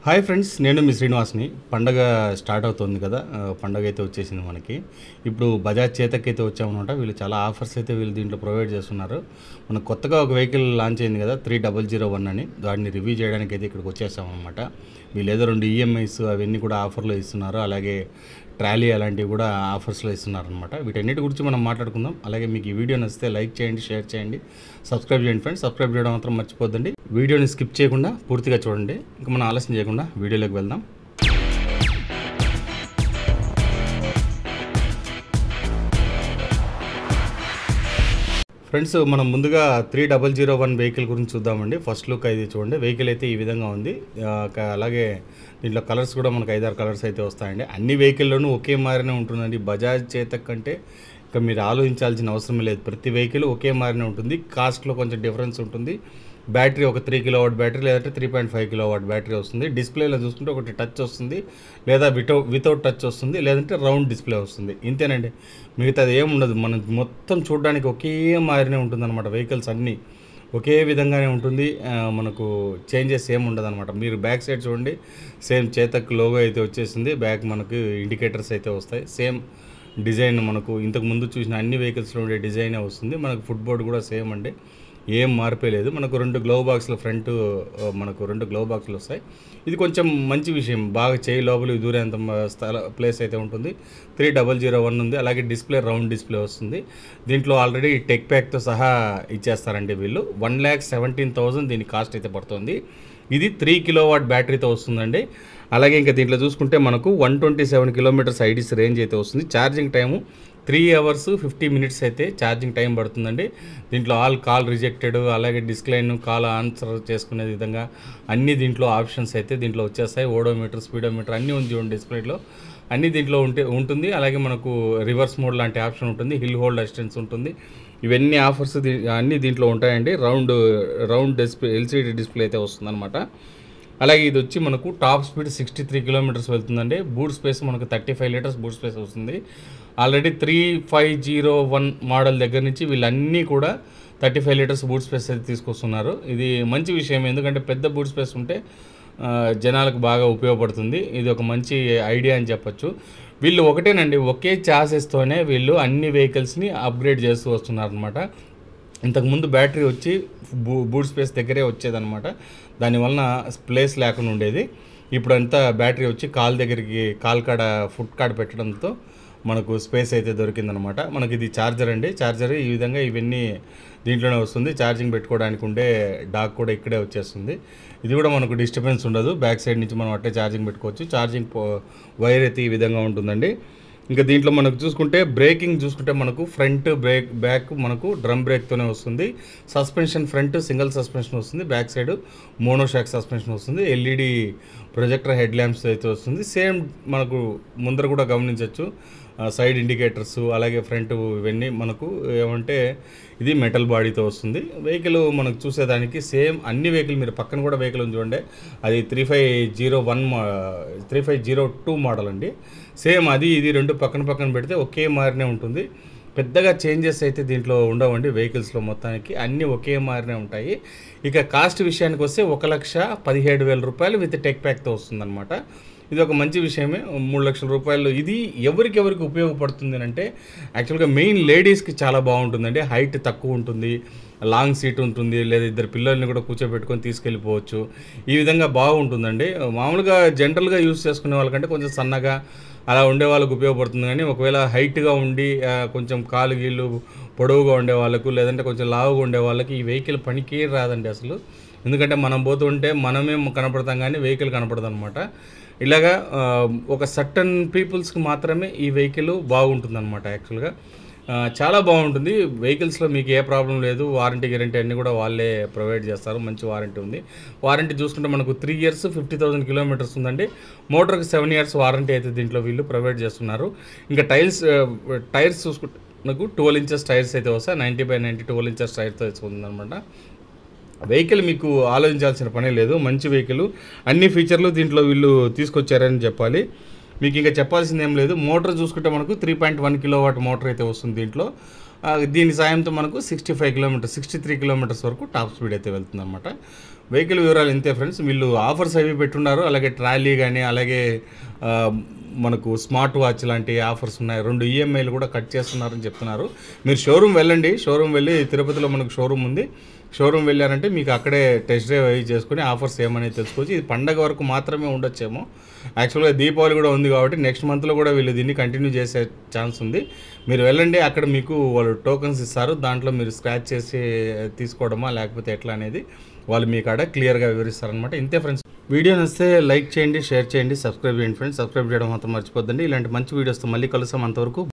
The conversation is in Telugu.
హాయ్ ఫ్రెండ్స్, నేను మీ శ్రీనివాస్ని. పండగ స్టార్ట్ అవుతుంది కదా, పండగ అయితే వచ్చేసింది మనకి. ఇప్పుడు బజాజ్ చేతక్ అయితే వచ్చామన్నమాట. వీళ్ళు చాలా ఆఫర్స్ అయితే వీళ్ళు దీంట్లో ప్రొవైడ్ చేస్తున్నారు. మనకు కొత్తగా ఒక వెహికల్ లాంచ్ అయింది కదా, 3001 అని. దాన్ని రివ్యూ చేయడానికి అయితే ఇక్కడికి వచ్చేసామన్నమాట. వీళ్ళు ఏదో 2 ఈఎంఐస్ అవన్నీ కూడా ఆఫర్లో ఇస్తున్నారు. అలాగే ట్రాలీ అలాంటివి కూడా ఆఫర్స్లో ఇస్తున్నారు అనమాట. వీటన్నిటి గురించి మనం మాట్లాడుకుందాం. అలాగే మీకు ఈ వీడియో నచ్చితే లైక్ చేయండి, షేర్ చేయండి, సబ్స్క్రైబ్ చేయండి ఫ్రెండ్స్. సబ్స్క్రైబ్ చేయడం మాత్రం మర్చిపోద్దండి. వీడియోని స్కిప్ చేయకుండా పూర్తిగా చూడండి. ఇంకా మనం ఆలస్యం చేయకుండా వీడియోలోకి వెళ్దాం. ఫ్రెండ్స్, మనం ముందుగా 3001 వెహికల్ గురించి చూద్దామండి. ఫస్ట్ లుక్ అయితే చూడండి. వెహికల్ అయితే ఈ విధంగా ఉంది. అలాగే దీంట్లో కలర్స్ కూడా మనకు 5-6 కలర్స్ అయితే వస్తాయండి. అన్ని వెహికల్లోనూ ఒకే మారినే ఉంటుందండి. బజాజ్ చేతక్ అంటే ఇంకా మీరు ఆలోచించాల్సిన అవసరం లేదు. ప్రతి వెహికల్ ఒకే మారినే ఉంటుంది. కాస్ట్లో కొంచెం డిఫరెన్స్ ఉంటుంది. బ్యాటరీ ఒక 3 కిలోవాట్ బ్యాటరీ, లేదంటే 3.5 కిలోవాట్ బ్యాటరీ వస్తుంది. డిస్ప్లేలో చూసుకుంటే ఒకటి టచ్ వస్తుంది, లేదా వితౌట్ టచ్ వస్తుంది, లేదంటే రౌండ్ డిస్ప్లే వస్తుంది. ఇంతేనండి, మిగతాది ఏం ఉండదు. మనం మొత్తం చూడడానికి ఒకే మారినే ఉంటుందన్నమాట. వెహికల్స్ అన్నీ ఒకే విధంగానే ఉంటుంది. మనకు చేంజెస్ ఏమి ఉండదు అనమాట. మీరు బ్యాక్ సైడ్ చూడండి, సేమ్ చేతక్ లోగో అయితే వచ్చేసింది. బ్యాక్ మనకు ఇండికేటర్స్ అయితే వస్తాయి. సేమ్ డిజైన్ మనకు ఇంతకు ముందు చూసిన అన్ని వెహికల్స్లో ఉండే డిజైనే వస్తుంది. మనకు ఫుట్ బోర్డ్ కూడా సేమ్ అండి, ఏం మార్పే లేదు. మనకు 2 గ్లవ్ బాక్స్లు ఫ్రంట్, మనకు 2 గ్లవ్ బాక్స్లు వస్తాయి. ఇది కొంచెం మంచి విషయం. బాగా చేయి లోపలికి దూరేంత ప్లేస్ అయితే ఉంటుంది. 3001 ఉంది. అలాగే డిస్ప్లే రౌండ్ డిస్ప్లే వస్తుంది. దీంట్లో ఆల్రెడీ టెక్ ప్యాక్తో సహా ఇచ్చేస్తారండి వీళ్ళు. 1,17,000 దీని కాస్ట్ అయితే పడుతుంది. ఇది 3 కిలోవాట్ బ్యాటరీతో వస్తుందండి. అలాగే ఇంకా దీంట్లో చూసుకుంటే మనకు 127 కిలోమీటర్స్ ఐడిస్ రేంజ్ అయితే వస్తుంది. ఛార్జింగ్ టైము 3 అవర్స్ 50 మినిట్స్ అయితే ఛార్జింగ్ టైం పడుతుందండి. దీంట్లో ఆల్ కాల్ రిజెక్టెడ్, అలాగే డిస్క్లైన్, కాల్ ఆన్సర్ చేసుకునే విధంగా అన్ని దీంట్లో ఆప్షన్స్ అయితే దీంట్లో వచ్చేస్తాయి. ఓడోమీటర్, స్పీడోమీటర్ అన్నీ ఉంది డిస్ప్లేలో, అన్నీ దీంట్లో ఉంటుంది. అలాగే మనకు రివర్స్ మోడ్ లాంటి ఆప్షన్ ఉంటుంది. హిల్ హోల్డ్ అసిస్టెన్స్ ఉంటుంది. ఇవన్నీ ఆఫర్స్ అన్నీ దీంట్లో ఉంటాయండి. రౌండ్ డిస్ప్లే, ఎల్సీడీ డిస్ప్లే అయితే వస్తుందన్నమాట. అలాగే ఇది వచ్చి మనకు టాప్ స్పీడ్ 63 కిలోమీటర్స్ వెళ్తుందండి. బూట్ స్పేస్ మనకు 35 లీటర్స్ బూట్ స్పేస్ వస్తుంది. ఆల్రెడీ 3501 మోడల్ దగ్గర నుంచి వీళ్ళన్నీ కూడా 35 లీటర్స్ బూట్ స్పేస్ అయితే తీసుకొస్తున్నారు. ఇది మంచి విషయం, ఎందుకంటే పెద్ద బూట్ స్పేస్ ఉంటే జనాలకు బాగా ఉపయోగపడుతుంది. ఇది ఒక మంచి ఐడియా అని చెప్పొచ్చు. వీళ్ళు ఒకటేనండి, ఒకే ఛాసెస్తోనే వీళ్ళు అన్ని వెహికల్స్ని అప్గ్రేడ్ చేస్తూ వస్తున్నారు అనమాట. ఇంతకుముందు బ్యాటరీ వచ్చి బూట్ స్పేస్ దగ్గరే వచ్చేదన్నమాట. దానివలన ప్లేస్ లేకుండా ఉండేది. ఇప్పుడు అంతా బ్యాటరీ వచ్చి కాల్ కాడ ఫుట్ కాడ పెట్టడంతో మనకు స్పేస్ అయితే దొరికిందనమాట. మనకి ఇది ఛార్జర్ అండి. ఛార్జర్ ఈ విధంగా ఇవన్నీ దీంట్లోనే వస్తుంది. ఛార్జింగ్ పెట్టుకోవడానికి ఉండే డాక్ కూడా ఇక్కడే వచ్చేస్తుంది. ఇది కూడా మనకు డిస్టర్బెన్స్ ఉండదు. బ్యాక్ సైడ్ నుంచి మనం అట్టే ఛార్జింగ్ పెట్టుకోవచ్చు. ఛార్జింగ్ వైర్ అయితే ఈ విధంగా ఉంటుందండి. ఇంకా దీంట్లో మనకు చూసుకుంటే బ్రేకింగ్ చూసుకుంటే మనకు ఫ్రంట్ బ్యాక్ మనకు డ్రమ్ బ్రేక్తోనే వస్తుంది. సస్పెన్షన్ ఫ్రంట్ సింగిల్ సస్పెన్షన్ వస్తుంది. బ్యాక్ సైడ్ మోనోషాక్ సస్పెన్షన్ వస్తుంది. ఎల్ఈడి ప్రొజెక్టర్ హెడ్ ల్యాంప్స్ అయితే వస్తుంది. సేమ్ మనకు ముందర కూడా గమనించవచ్చు, సైడ్ ఇండికేటర్స్, అలాగే ఫ్రంట్ ఇవన్నీ మనకు ఏమంటే ఇది మెటల్ బాడీతో వస్తుంది. వెహికల్ మనకు చూసేదానికి సేమ్ అన్ని వెహికల్, మీరు పక్కన కూడా వెహికల్ ఉంది చూడండి, అది 3502 మోడల్ అండి. సేమ్ అది ఇది రెండు పక్కన పెడితే ఒకే మారినే ఉంటుంది. పెద్దగా చేంజెస్ అయితే దీంట్లో ఉండవండి. వెహికల్స్లో మొత్తానికి అన్నీ ఒకే మారినే ఉంటాయి. ఇక కాస్ట్ విషయానికి వస్తే 1,17,000 రూపాయలు విత్ టెక్ ప్యాక్తో వస్తుందన్నమాట. ఇది ఒక మంచి విషయమే. 3 లక్షల రూపాయలు. ఇది ఎవరికి ఉపయోగపడుతుంది అంటే యాక్చువల్గా మెయిన్ లేడీస్కి చాలా బాగుంటుందండి. హైట్ తక్కువ ఉంటుంది, లాంగ్ సీట్ ఉంటుంది, లేదా ఇద్దరు పిల్లల్ని కూడా కూర్చోబెట్టుకొని తీసుకెళ్ళిపోవచ్చు. ఈ విధంగా బాగుంటుందండి. మామూలుగా జనరల్గా యూజ్ చేసుకునే వాళ్ళకంటే కొంచెం సన్నగా అలా ఉండే వాళ్ళకు ఉపయోగపడుతుంది. కానీ ఒకవేళ హైట్గా ఉండి కొంచెం కాలు గీళ్ళు పొడవుగా ఉండే వాళ్ళకు, లేదంటే కొంచెం లావుగా ఉండే వాళ్ళకి ఈ వెహికల్ పనికి రాదండి అసలు. ఎందుకంటే మనం పోతుంటే మనమే కనపడతాం, కానీ వెహికల్ కనపడదు అనమాట. ఇలాగా ఒక సర్టన్ పీపుల్స్కి మాత్రమే ఈ వెహికల్ బాగుంటుందన్నమాట. యాక్చువల్గా చాలా బాగుంటుంది. వెహికల్స్లో మీకు ఏ ప్రాబ్లం లేదు. వారంటీ గ్యారంటీ అన్నీ కూడా వాళ్ళే ప్రొవైడ్ చేస్తారు. మంచి వారంటీ ఉంది. వారంటీ చూసుకుంటే మనకు 3 ఇయర్స్ 50,000 కిలోమీటర్స్ ఉందండి. మోటార్కి 7 ఇయర్స్ వారంటీ అయితే దీంట్లో వీళ్ళు ప్రొవైడ్ చేస్తున్నారు. ఇంకా టైర్స్ చూసుకుంటే మనకు 12 ఇంచెస్ టైర్స్ అయితే వస్తాయి. 90/90 12 ఇంచెస్ టైర్తో ఉందన్నమాట. వెహికల్ మీకు ఆలోచించాల్సిన పనే లేదు. మంచి వెహికల్, అన్ని ఫీచర్లు దీంట్లో వీళ్ళు తీసుకొచ్చారని చెప్పాలి. మీకు ఇంకా చెప్పాల్సింది ఏం లేదు. మోటార్ చూసుకుంటే మనకు 3.1 కిలోవాట్ మోటార్ అయితే వస్తుంది దీంట్లో. దీని సాయంతో మనకు 63 కిలోమీటర్స్ వరకు టాప్ స్పీడ్ అయితే వెళ్తుంది అనమాట. వెహికల్ వివరాలు ఇంతే ఫ్రెండ్స్. వీళ్ళు ఆఫర్స్ అవి పెట్టున్నారు, అలాగే ట్రాలీ కానీ, అలాగే మనకు స్మార్ట్ వాచ్ లాంటి ఆఫర్స్ ఉన్నాయి. 2 ఈఎంఐలు కూడా కట్ చేస్తున్నారని చెప్తున్నారు. మీరు షోరూమ్ వెళ్ళండి, షోరూమ్ వెళ్ళి తిరుపతిలో మనకు షోరూమ్ ఉంది, షోరూమ్ వెళ్ళారంటే మీకు అక్కడే టెస్ట్ డ్రైవ్ అవి చేసుకుని ఆఫర్స్ ఏమనేది తెలుసుకోవచ్చు. ఇది పండగ వరకు మాత్రమే ఉండొచ్చేమో, యాక్చువల్గా దీపావళి కూడా ఉంది కాబట్టి నెక్స్ట్ మంత్లో కూడా వీళ్ళు దీన్ని కంటిన్యూ చేసే ఛాన్స్ ఉంది. మీరు వెళ్ళండి, అక్కడ మీకు వాళ్ళు టోకన్స్ ఇస్తారు, దాంట్లో మీరు స్క్రాచ్ చేసి తీసుకోవడమా లేకపోతే ఎట్లా అనేది వాళ్ళు మీకు ఆడ క్లియర్గా వివరిస్తారనమాట. ఇంతే ఫ్రెండ్స్. వీడియో నచ్చితే లైక్ చేయండి, షేర్ చేయండి, సబ్స్క్రైబ్ చేయండి ఫ్రెండ్స్. సబ్స్క్రైబ్ చేయడం మాత్రం మర్చిపోద్దండి. ఇలాంటి మంచి వీడియోస్తో మళ్ళీ కలుస్తాం. అంతవరకు